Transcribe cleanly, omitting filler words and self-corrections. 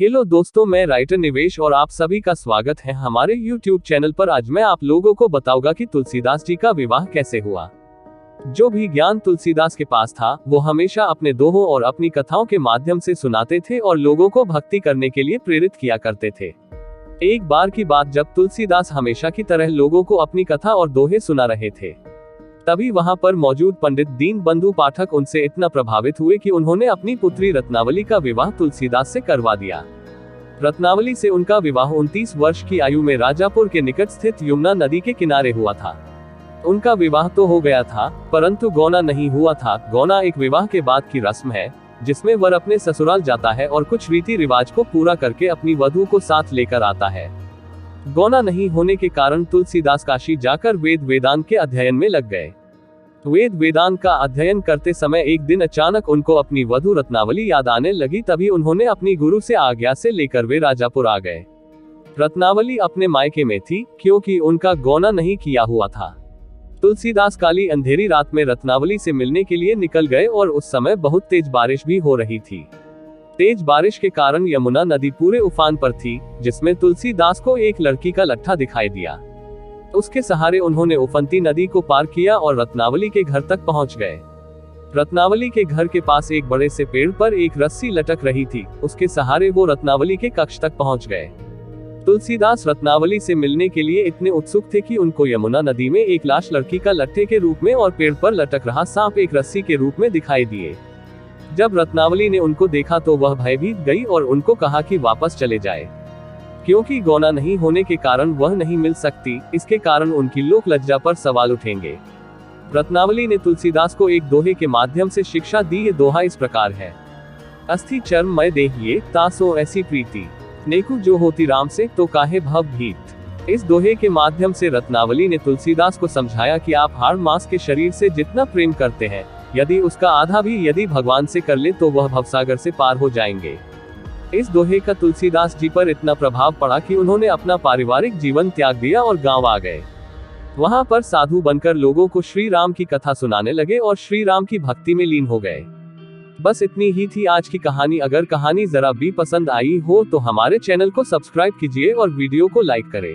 Hello दोस्तों, मैं writer निवेश और आप सभी का स्वागत है हमारे YouTube चैनल पर। आज मैं आप लोगों को बताऊंगा कि तुलसीदास जी का विवाह कैसे हुआ। जो भी ज्ञान तुलसीदास के पास था वो हमेशा अपने दोहों और अपनी कथाओं के माध्यम से सुनाते थे और लोगों को भक्ति करने के लिए प्रेरित किया करते थे। एक बार की बात, जब तुलसीदास हमेशा की तरह लोगों को अपनी कथा और दोहे सुना रहे थे, तभी वहां पर मौजूद पंडित दीनबंधु पाठक उनसे इतना प्रभावित हुए कि उन्होंने अपनी पुत्री रत्नावली का विवाह तुलसीदास से करवा दिया। रत्नावली से उनका विवाह 29 वर्ष की आयु में राजापुर के निकट स्थित यमुना नदी के किनारे हुआ था। उनका विवाह तो हो गया था, परंतु गौना नहीं हुआ था। गौना एक विवाह के बाद की रस्म है, जिसमें वर अपने ससुराल जाता है और कुछ रीति रिवाज को पूरा करके अपनी वधू को साथ लेकर आता है। गौना नहीं होने के कारण तुलसीदास काशी जाकर वेद वेदांत के अध्ययन में लग गए। वेद वेदांत का अध्ययन करते समय एक दिन अचानक उनको अपनी वधू रत्नावली याद आने लगी। तभी उन्होंने अपनी गुरु से आज्ञा से लेकर वे राजापुर आ गए। रत्नावली अपने मायके में थी, क्योंकि उनका गौना नहीं किया हुआ था। तुलसीदास काली अंधेरी रात में रत्नावली से मिलने के लिए निकल गए और उस समय बहुत तेज बारिश भी हो रही थी। तेज बारिश के कारण यमुना नदी पूरे उफान पर थी, जिसमें तुलसीदास को एक लड़की का लट्ठा दिखाई दिया। उसके सहारे उन्होंने उफनती नदी को पार किया और रत्नावली के घर तक पहुंच गए। रत्नावली के घर के पास एक बड़े से पेड़ पर एक रस्सी लटक रही थी, उसके सहारे वो रत्नावली के कक्ष तक पहुंच गए। तुलसीदास रत्नावली से मिलने के लिए इतने उत्सुक थे कि उनको यमुना नदी में एक लाश लड़की का लट्ठे के रूप में और पेड़ पर लटक रहा सांप एक रस्सी के रूप में दिखाई दिए। जब रत्नावली ने उनको देखा तो वह भयभीत गई और उनको कहा कि वापस चले जाए, क्योंकि गौना नहीं होने के कारण वह नहीं मिल सकती। इसके कारण उनकी लोक लज्जा पर सवाल उठेंगे। रत्नावली ने तुलसीदास को एक दोहे के माध्यम से शिक्षा दी। ये दोहा इस प्रकार है: अस्थि चर्म मय देहिए तासो ऐसी प्रीति, नेकु जो होती राम से तो काहे भव भीत। इस दोहे के माध्यम से रत्नावली ने तुलसीदास को समझाया कि आप हाड़ मांस के शरीर से जितना प्रेम करते हैं, यदि उसका आधा भी यदि भगवान से कर ले तो वह भवसागर से पार हो जाएंगे। इस दोहे का तुलसीदास जी पर इतना प्रभाव पड़ा कि उन्होंने अपना पारिवारिक जीवन त्याग दिया और गांव आ गए। वहां पर साधु बनकर लोगों को श्री राम की कथा सुनाने लगे और श्री राम की भक्ति में लीन हो गए। बस इतनी ही थी आज की कहानी। अगर कहानी जरा भी पसंद आई हो तो हमारे चैनल को सब्सक्राइब कीजिए और वीडियो को लाइक करें।